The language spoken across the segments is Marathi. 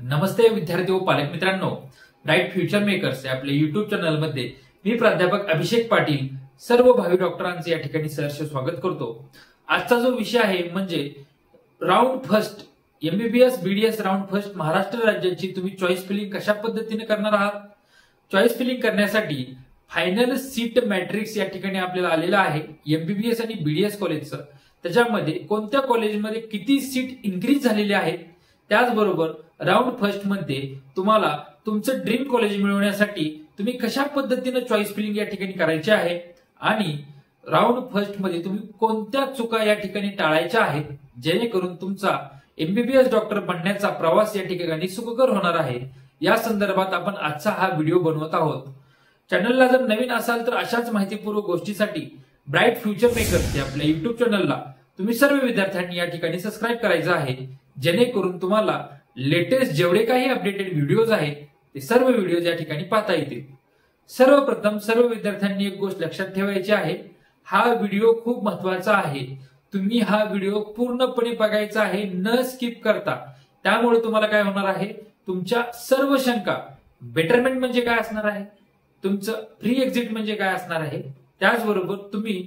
नमस्ते विद्यार्थी व पालक मित्रांनो, ब्राईट फ्युचर मेकर्स या आपल्या युट्यूब चॅनल मध्ये मी प्राध्यापक अभिषेक पाटील सर्व भावी डॉक्टरांचे या ठिकाणी सहर्ष स्वागत करतो। आजचा जो विषय आहे म्हणजे round first MBBS BDS round first Maharashtra राज्याची तुम्ही चॉईस फिलिंग कशा पद्धतीने करणार आहात। चॉईस फिलिंग करण्यासाठी फायनल सीट मॅट्रिक्स या ठिकाणी आपल्याला आलेला आहे एमबीबीएस आणि बीडीएस कॉलेजचं। त्याच्यामध्ये कोणत्या कॉलेजमध्ये किती सीट इन्क्रीज झालेले आहेत, त्याचबरोबर राऊंड फर्स्ट मध्ये तुम्हाला तुमचं ड्रीम कॉलेज मिळवण्यासाठी तुम्ही कशा पद्धतीने चॉईस फिलिंग या ठिकाणी करायचे आहे आणि राऊंड फर्स्ट मध्ये तुम्ही कोणत्या चुका या ठिकाणी टाळायच्या आहेत जेणेकरून तुमचा एमबीबीएस डॉक्टर बनण्याचा प्रवास या ठिकाणी सुखकर होणार आहे, या संदर्भात आपण आजचा हा व्हिडिओ बनवत आहोत। चॅनलला जर नवीन असाल तर अशाच माहितीपूर्वक गोष्टीसाठी ब्राईट फ्युचर मेकर्स या आपल्या युट्यूब चॅनलला तुम्ही सर्व विद्यार्थ्यांनी या ठिकाणी सबस्क्राईब करायचं आहे, जेणेकरून तुम्हाला लेटेस्ट जेवढे काही अपडेटेड व्हिडिओज आहेत ते सर्व व्हिडिओज या ठिकाणी पाहता येतील। सर्वप्रथम सर्व विद्यार्थ्यांनी एक गोष्ट लक्षात ठेवायची आहे, हा व्हिडिओ खूप महत्वाचा आहे। तुम्ही हा व्हिडिओ पूर्णपणे बघायचा आहे न स्किप करता। त्यामुळे तुम्हाला काय होणार आहे, तुमच्या सर्व शंका, बेटरमेंट म्हणजे काय असणार आहे, तुमचं फ्री एक्झिट म्हणजे काय असणार आहे, त्याचबरोबर तुम्ही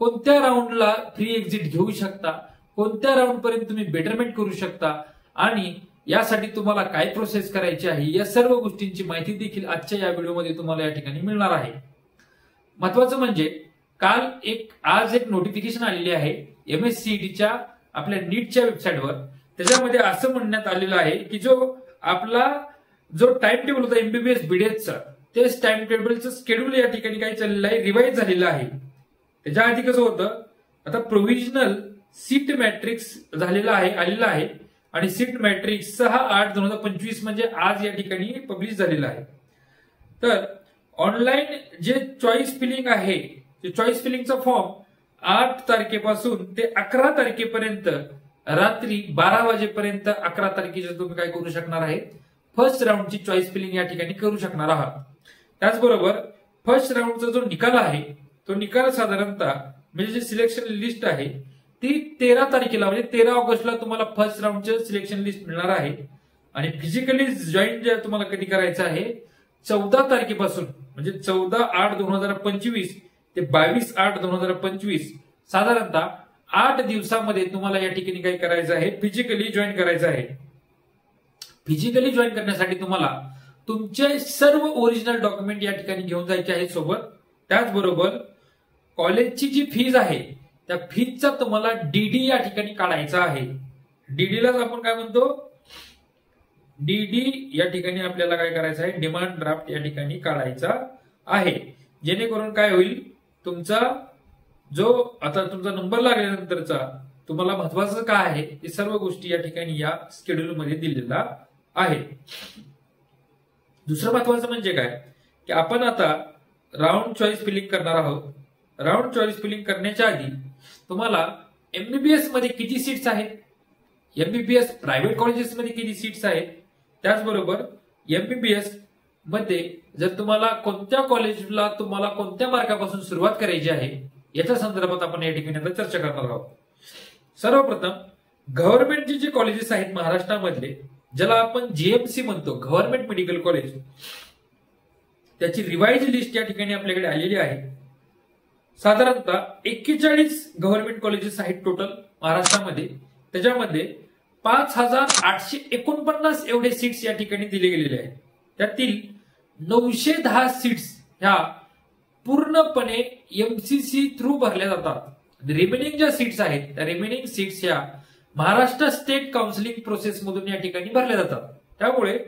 कोणत्या राऊंडला फ्री एक्झिट घेऊ शकता, कोणत्या राऊंड पर्यंत तुम्ही बेटरमेंट करू शकता आणि यासाठी तुम्हाला काय प्रोसेस करायची आहे, या सर्व गोष्टींची माहिती देखील आजच्या या व्हिडिओमध्ये तुम्हाला या ठिकाणी मिळणार आहे। महत्वाचं म्हणजे आज एक नोटिफिकेशन आलेली आहे एमएससीईटीच्या आपल्या नीटच्या वेबसाईटवर। त्याच्यामध्ये असं म्हणण्यात आलेलं आहे की आपला जो टाइम टेबल होता एमबीबीएस बीडीएसचा, तेच टाइम टेबलचं शेड्यूल या ठिकाणी काय चाललेलं आहे, रिवाइज झालेलं आहे। त्याच्या आधी कसं होतं, आता प्रोव्हिजनल सीट मॅट्रिक्स आलेला आहे आणि सीट मॅट्रिक्स 6/8/2025 म्हणजे आज या ठिकाणी पब्लिश झालेला आहे। तर ऑनलाईन जे चॉईस फिलिंग आहे, जे चॉईस फिलिंगचा फॉर्म 8 तारखेपासून ते 11 तारखेपर्यंत रात्री 12 वाजेपर्यंत 11 तारखेच्या तुम्ही काय करू शकणार आहे, फर्स्ट राऊंडची चॉईस फिलिंग या ठिकाणी करू शकणार आहात। त्याचबरोबर फर्स्ट राऊंडचा जो निकाल आहे तो निकाल साधारणतः म्हणजे जे सिलेक्शन लिस्ट आहे ती 13 तारखेला म्हणजे 13 ऑगस्टला तुम्हाला फर्स्ट राऊंडचे सिलेक्शन लिस्ट मिळणार आहे आणि फिजिकली जॉईन जे तुम्हाला कधी करायचं आहे 14 तारखेपासून म्हणजे 14/8/2025 ते 22/8/2025 साधारणतः 8 दिवसामध्ये तुम्हाला या ठिकाणी काय करायचं आहे, फिजिकली जॉईन करायचं आहे। फिजिकली जॉईन करण्यासाठी तुम्हाला तुमचे सर्व ओरिजिनल डॉक्युमेंट या ठिकाणी घेऊन जायचे आहेत सोबत। त्याचबरोबर कॉलेजची जी फीज आहे त्या फीजचा तुम्हाला डीडी या ठिकाणी काढायचा आहे। डीडीलाच आपण काय म्हणतो, डीडी या ठिकाणी आपल्याला काय करायचं आहे, डिमांड ड्राफ्ट या ठिकाणी काढायचा आहे, जेणेकरून काय होईल, तुमचा तुमचा नंबर लागल्यानंतरचा तुम्हाला महत्वाचं काय आहे हे सर्व गोष्टी या ठिकाणी या शेड्यूल मध्ये दिलेला आहे। दुसरं महत्वाचं म्हणजे काय की आपण आता राऊंड चॉईस फिलिंग करणार आहोत। राऊंड चॉईस फिलिंग करण्याच्या आधी तुम्हाला एमबीबीएस मध्ये किती सीट्स आहेत, एमबीबीएस प्रायव्हेट कॉलेजेसमध्ये किती सीट्स आहेत, त्याचबरोबर एमबीबीएस मध्ये जर तुम्हाला कोणत्या कॉलेजला तुम्हाला कोणत्या मार्कापासून सुरुवात करायची आहे याच्या संदर्भात आपण या ठिकाणी आता चर्चा करणार आहोत। सर्वप्रथम गव्हर्नमेंटचे जे कॉलेजेस आहेत महाराष्ट्रामधले, ज्याला आपण जीएमसी म्हणतो, गव्हर्नमेंट मेडिकल कॉलेज, त्याची रिवाइज लिस्ट या ठिकाणी आपल्याकडे आलेली आहे। साधारणतः 41 गव्हर्नमेंट कॉलेजेस आहेत टोटल महाराष्ट्रामध्ये। त्याच्यामध्ये 5849 एवढे सीट्स या ठिकाणी दिले गेलेले आहेत। त्यातील 910 सीट्स ह्या पूर्णपणे एमसीसी थ्रू भरल्या जातात। रिमेनिंग ज्या सीट्स आहेत त्या रिमेनिंग सीट्स ह्या महाराष्ट्र स्टेट काउन्सिलिंग प्रोसेस मधून या ठिकाणी भरल्या जातात। त्यामुळे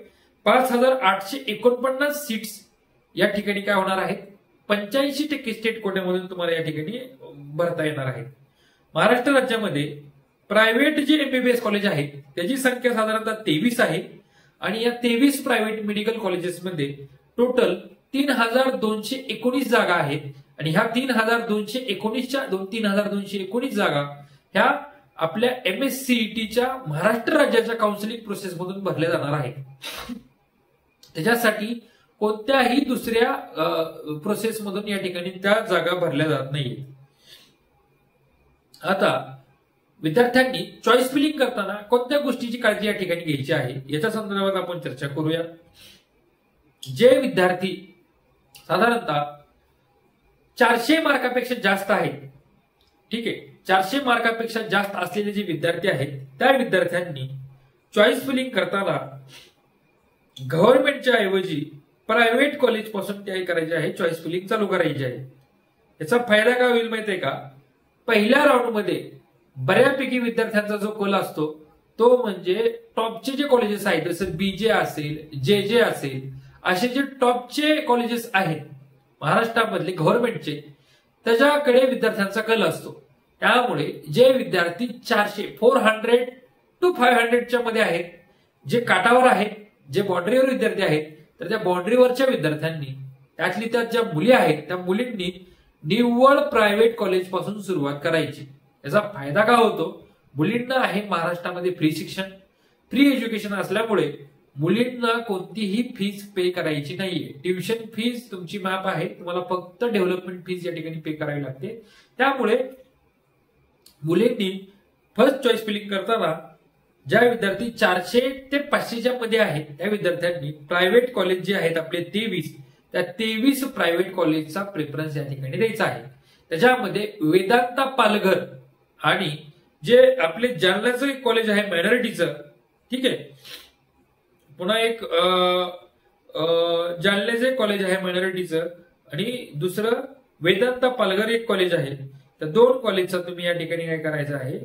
5849 सीट्स या ठिकाणी काय होणार आहेत, 85% स्टेट कोट्यामधून तुम्हाला या ठिकाणी भरता येणार आहे। महाराष्ट्र राज्यामध्ये प्रायव्हेट जे एमबीबीएस कॉलेज आहेत त्याची संख्या साधारणतः 23 आहे आणि या 23 प्रायव्हेट मेडिकल कॉलेजेसमध्ये टोटल 3219 जागा आहेत आणि ह्या 3219 जागा ह्या आपल्या एमएससीईटीच्या महाराष्ट्र राज्याच्या काउन्सिलिंग प्रोसेस मधून भरल्या जाणार आहेत। त्याच्यासाठी कोणत्याही दुसऱ्या प्रोसेस मधून या ठिकाणी त्या जागा भरल्या जात नाहीये। आता विद्यार्थ्यांनी चॉईस फिलिंग करताना कोणत्या गोष्टीची काळजी या ठिकाणी घ्यायची आहे याच्या संदर्भात आपण चर्चा करूया. जे विद्यार्थी साधारणतः 400 मार्कापेक्षा जास्त आहेत, ठीक आहे, 400 मार्कापेक्षा जास्त असलेले जे विद्यार्थी आहेत त्या विद्यार्थ्यांनी चॉईस फिलिंग करताना गव्हर्नमेंटच्या ऐवजी प्रायव्हेट कॉलेज पासून काय करायचे आहे, चॉईस फिलिंग चालू करायची आहे. याचा फायदा काय होईल माहितीये का? पहिल्या राऊंडमध्ये बऱ्यापैकी विद्यार्थ्यांचा जो कल असतो तो म्हणजे टॉपचे जे कॉलेजेस आहेत, जसं बीजे असेल, जे असेल, असे जे टॉपचे कॉलेजेस आहेत महाराष्ट्रामधले गव्हर्नमेंटचे, त्याच्याकडे विद्यार्थ्यांचा कल असतो. त्यामुळे जे विद्यार्थी 400 to 500च्या मध्ये आहेत, जे काठावर आहेत, जे बाउंड्रीवर विद्यार्थी आहेत, तर त्या बाउंड्रीवरच्या विद्यार्थ्यांनी, त्यातली त्यात ज्या मुली आहेत त्या मुलींनी निव्वळ प्रायव्हेट कॉलेज पासून सुरुवात करायची. याचा फायदा काय होतो? मुलींना आहे महाराष्ट्रामध्ये फ्री शिक्षण, फ्री एज्युकेशन असल्यामुळे मुलींना कोणतीही फीस पे करायची नाहीये. ट्युशन फीस तुमची माफ आहे, तुम्हाला फक्त डेव्हलपमेंट फीस या ठिकाणी पे करावी लागते. त्यामुळे मुलींनी फर्स्ट चॉईस फिलिंग करताना ज्या विद्यार्थी 400 ते 500च्या मध्ये आहेत त्या विद्यार्थ्यांनी प्रायव्हेट कॉलेज जे आहेत आपले 23, त्या 23 प्रायव्हेट कॉलेजचा प्रेफरन्स या ठिकाणी द्यायचा आहे. त्याच्यामध्ये वेदांता पालघर आणि जे आपले जालन्याचं एक कॉलेज आहे मायनॉरिटीचं, ठीक आहे, पुन्हा एक जालन्याचं कॉलेज आहे मायनॉरिटीचं आणि दुसरं वेदांता पालघर एक कॉलेज आहे. तर 2 कॉलेजचा तुम्ही या ठिकाणी काय करायचं आहे,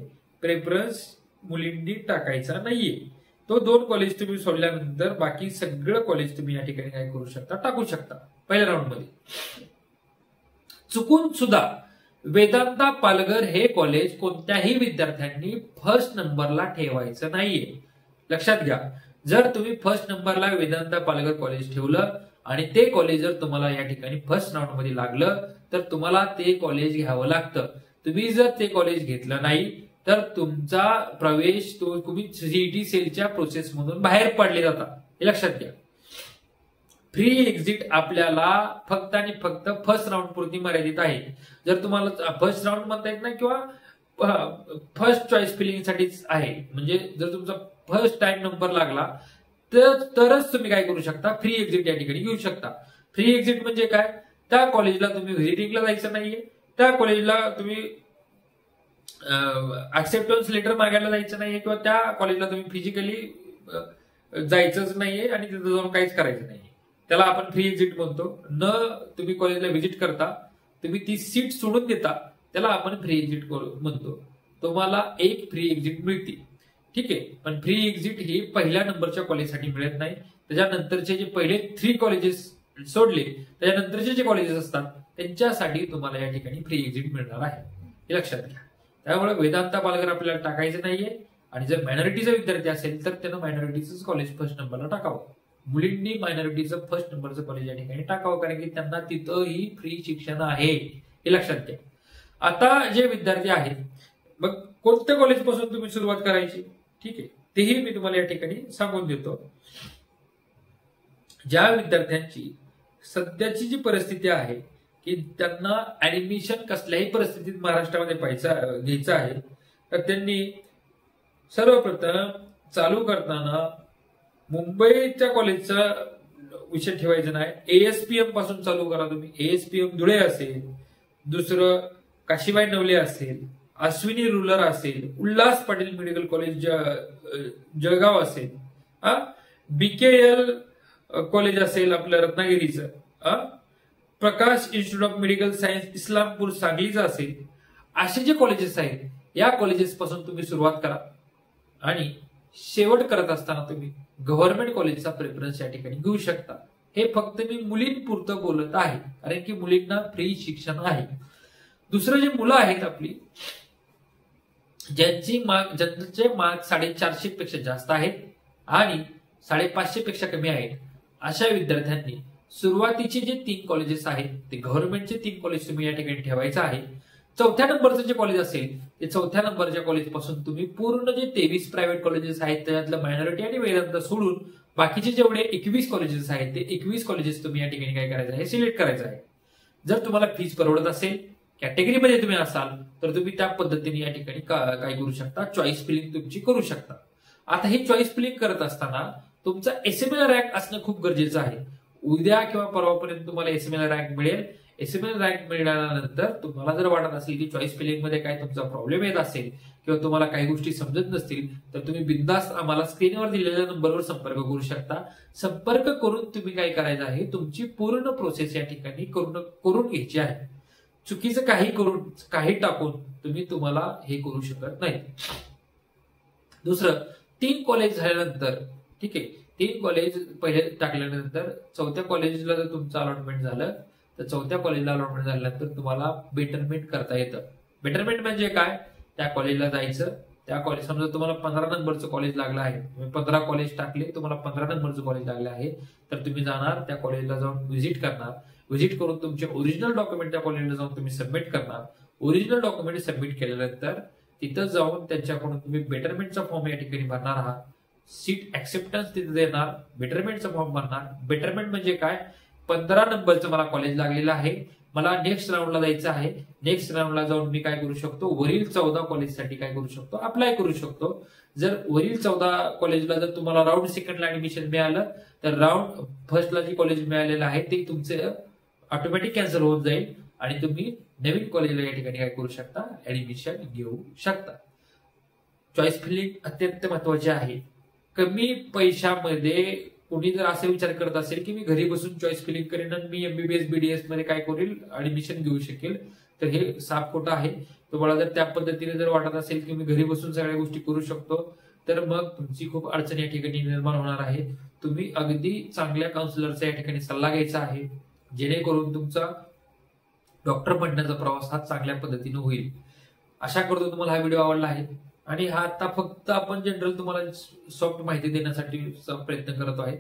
प्रेफरन्स मुलींनी टाकायचा नाहीये. तो 2 कॉलेज तुम्ही सोडल्यानंतर बाकी सगळं कॉलेज तुम्ही या ठिकाणी काय करू शकता, टाकू शकता पहिल्या राऊंडमध्ये. चुकून सुद्धा वेदांता पालघर हे कॉलेज कोणत्याही विद्यार्थ्यांनी फर्स्ट नंबरला ठेवायचं नाहीये. लक्षात घ्या, जर तुम्ही फर्स्ट नंबरला वेदांता पालघर कॉलेज ठेवलं आणि ते कॉलेज जर तुम्हाला या ठिकाणी फर्स्ट राऊंड मध्ये लागलं तर तुम्हाला ते कॉलेज घ्यावं लागतं. तुम्ही जर ते कॉलेज घेतलं नाही तर तुमचा प्रवेश तुम्ही सीईटी सेलच्या प्रोसेसमधून बाहेर पडले जाता, हे लक्षात घ्या. फ्री एक्झिट आपल्याला फक्त आणि फक्त फर्स्ट राऊंड पुरती मर्यादित आहे. जर तुम्हाला फर्स्ट राऊंड म्हणता येत नाही किंवा फर्स्ट चॉईस फिलिंग साठीच आहे, म्हणजे जर तुमचा फर्स्ट टाइम नंबर लागला तरच तुम्ही काय करू शकता, फ्री एक्झिट या ठिकाणी घेऊ शकता. फ्री एक्झिट म्हणजे काय? त्या कॉलेजला तुम्ही व्हिजिटिंगला जायचं नाहीये, त्या कॉलेजला तुम्ही ऍक्सेप्टन्स लेटर मागायला जायचं नाहीये किंवा त्या कॉलेजला तुम्ही फिजिकली जायचंच नाहीये आणि तिथं जाऊन काहीच करायचं नाहीये. त्याला आपण फ्री एक्झिट म्हणतो. न तुम्ही कॉलेजला व्हिजिट करता, तुम्ही ती सीट सोडून देता, त्याला आपण फ्री एक्झिट म्हणतो. तुम्हाला एक फ्री एक्झिट मिळते, ठीक आहे. पण फ्री एक्झिट ही पहिल्या नंबरच्या कॉलेजसाठी मिळत नाही. त्याच्यानंतरचे जे पहिले 3 कॉलेजेस सोडले त्याच्यानंतरचे जे कॉलेजेस असतात त्यांच्यासाठी तुम्हाला या ठिकाणी फ्री एक्झिट मिळणार आहे, हे लक्षात घ्या. त्यामुळे वेदांता पालघर आपल्याला टाकायचं नाहीये आणि जर मायनॉरिटीचा विद्यार्थी असेल तर त्यानं मायनॉरिटीचं कॉलेज फर्स्ट नंबरला टाकावं. मुलींनी मायनॉरिटीचं फर्स्ट नंबरचं कॉलेज या ठिकाणी टाकावं, कारण की त्यांना तिथंही फ्री शिक्षण आहे, हे लक्षात घ्या. आता जे विद्यार्थी आहेत, मग कोणत्या कॉलेज पासून तुम्ही सुरुवात करायची, ठीक आहे, तेही मी तुम्हाला या ठिकाणी सांगून देतो. ज्या विद्यार्थ्यांची सध्याची जी परिस्थिती आहे की त्यांना ऍडमिशन कसल्याही परिस्थितीत महाराष्ट्रामध्ये घ्यायचं आहे, तर त्यांनी सर्वप्रथम चालू करताना मुंबईच्या कॉलेजचा विषय ठेवायचा नाही. एएसपीएम पासून चालू करा तुम्ही. एएसपीएम धुळे असेल, दुसरं काशीबाई नवले असेल, अश्विनी रुरल असेल, उल्हास पाटील मेडिकल कॉलेज जळगाव असेल, बीकेएल कॉलेज असेल आपलं रत्नागिरीचं, Prakash institute of medical science Islampur सांगलीचं असेल, असे जे कॉलेजेस आहेत या कॉलेजेस पासून तुम्ही सुरुवात करा आणि शेवट करत असताना तुम्ही गव्हर्नमेंट कॉलेजचा प्रेफरन्स या ठिकाणी घेऊ शकता. हे फक्त मी मुलींपुरतं बोलत आहे, कारण की मुलींना फ्री शिक्षण आहे. दुसरं जे मुलं आहेत आपली, ज्यांचे मार्क 450 पेक्षा जास्त आहेत आणि 550 पेक्षा कमी आहेत, अशा विद्यार्थ्यांनी सुरुवातीचे जे 3 कॉलेजेस आहेत ते गव्हर्नमेंटचे 3 कॉलेज तुम्ही या ठिकाणी ठेवायचं आहे. 4थ्या नंबरचं जे कॉलेज असेल ते 4थ्या नंबरच्या कॉलेज पासून तुम्ही पूर्ण जे 23 प्रायव्हेट कॉलेजेस आहेत त्यातलं मायनॉरिटी आणि वेदांत सोडून बाकीचे जेवढे 21 कॉलेजेस आहेत ते 21 कॉलेजेस तुम्ही या ठिकाणी काय करायचं आहे, सिलेक्ट करायचं आहे. जर तुम्हाला फीस परवडत असेल कॅटेगरीमध्ये तुम्ही असाल तर तुम्ही त्या पद्धतीने या ठिकाणी काय करू शकता, चॉईस फिलिंग तुमची करू शकता. आता ही चॉईस फिलिंग करत असताना तुमचा एसएमएल रँक असणं खूप गरजेचं आहे. उद्या किंवा परवापर्यंत तुम्हाला एसएमएल रँक मिळेल. एसएमएल रँक मिळाल्यानंतर तुम्हाला जर वाटत असेल की चॉईस फिलिंग मध्ये काय तुमचा प्रॉब्लेम येत असेल किंवा तुम्हाला काही गोष्टी समजत नसतील तर तुम्ही बिनधास्त आम्हाला स्क्रीनवर दिलेल्या नंबरवर संपर्क करू शकता. संपर्क करून तुम्ही काय करायचं आहे, तुमची पूर्ण प्रोसेस या ठिकाणी करून घ्यायची आहे. चुकीचं काही टाकून तुम्हाला हे करू शकत नाही. दुसरं, 3 कॉलेज झाल्यानंतर, ठीक आहे, 3 कॉलेज पहिले टाकल्यानंतर 4थ्या कॉलेजला जर तुमचं अलॉटमेंट झालं तर 4थ्या कॉलेजला अलॉटमेंट झाल्यानंतर तुम्हाला बेटरमेंट करता येतं. बेटरमेंट म्हणजे काय, त्या कॉलेजला जायचं. त्या कॉलेज समजा तुम्हाला 15 नंबरचं कॉलेज लागलं आहे, तुम्ही 15 कॉलेज टाकले, तुम्हाला 15 नंबरचं कॉलेज लागलं आहे, तर तुम्ही जाणार त्या कॉलेजला जाऊन व्हिजिट करणार. व्हिजिट करून तुमचे ओरिजिनल डॉक्युमेंट त्या कॉलेजला जाऊन तुम्ही सबमिट करणार. ओरिजिनल डॉक्युमेंट सबमिट केल्यानंतर तिथं जाऊन त्यांच्याकडून तुम्ही बेटरमेंटचा फॉर्म या ठिकाणी भरणार आहात. सीट ऍक्सेप्टन्स तिथे देणार, बेटरमेंटचा फॉर्म भरणार. बेटरमेंट म्हणजे काय, 15 नंबरचं मला कॉलेज लागलेलं आहे, मला नेक्स्ट राऊंडला जायचं आहे. नेक्स्ट राऊंडला जाऊन मी काय करू शकतो, वरील 14 कॉलेजसाठी काय करू शकतो, अप्लाय करू शकतो. जर वरील 14 कॉलेजला जर तुम्हाला राऊंड सेकंडला ऍडमिशन मिळालं तर राऊंड फर्स्टला जे कॉलेज मिळालेलं आहे ते तुमचे ऑटोमॅटिक कॅन्सल होऊन जाईल आणि तुम्ही नवीन कॉलेजला या ठिकाणी काय करू शकता, ऍडमिशन घेऊ शकता. चॉईस फिलिंग अत्यंत महत्वाची आहे. कमी पैशामध्ये कोणी जर असा विचार करत असेल की मी घरी बसून चॉईस फिलिंग करेन आणि मी एमबीबीएस बीडीएस मध्ये काय करेल, ऍडमिशन घेऊ शकेल, तर हे साफ खोटं आहे. तुम्हाला जर त्या पद्धतीने जर वाटत असेल की मी घरी बसून सगळ्या गोष्टी करू शकतो तर मग तुमची खूप अडचण या ठिकाणी निर्माण होणार आहे. तुम्ही अगदी चांगल्या काउन्सिलरचा या ठिकाणी सल्ला घ्यायचा आहे, जेणेकरून तुमचा डॉक्टर बनण्याचा प्रवास हा चांगल्या पद्धतीने होईल. आशा करतो तुम्हाला हा व्हिडिओ आवडला आहे आणि हा आता फक्त आपण जनरल तुम्हाला सॉफ्ट माहिती देण्यासाठी प्रयत्न करत आहे.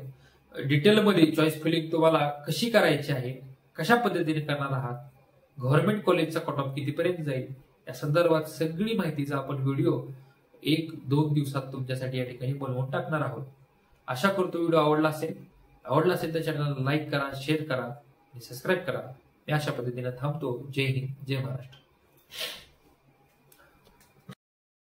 डिटेलमध्ये चॉईस फिलिंग तुम्हाला कशी करायची आहे, कशा पद्धतीने करणार आहात, गव्हर्नमेंट कॉलेजचा कट ऑफ कितीपर्यंत जाईल या संदर्भात सगळी माहितीचा आपण व्हिडिओ 1-2 दिवसात तुमच्यासाठी या ठिकाणी बनवून टाकणार आहोत. आशा करतो व्हिडिओ आवडला असेल तर चॅनलला लाईक करा, शेअर करा आणि सबस्क्राईब करा. मी अशा पद्धतीने थांबतो. जय हिंद, जय महाराष्ट्र.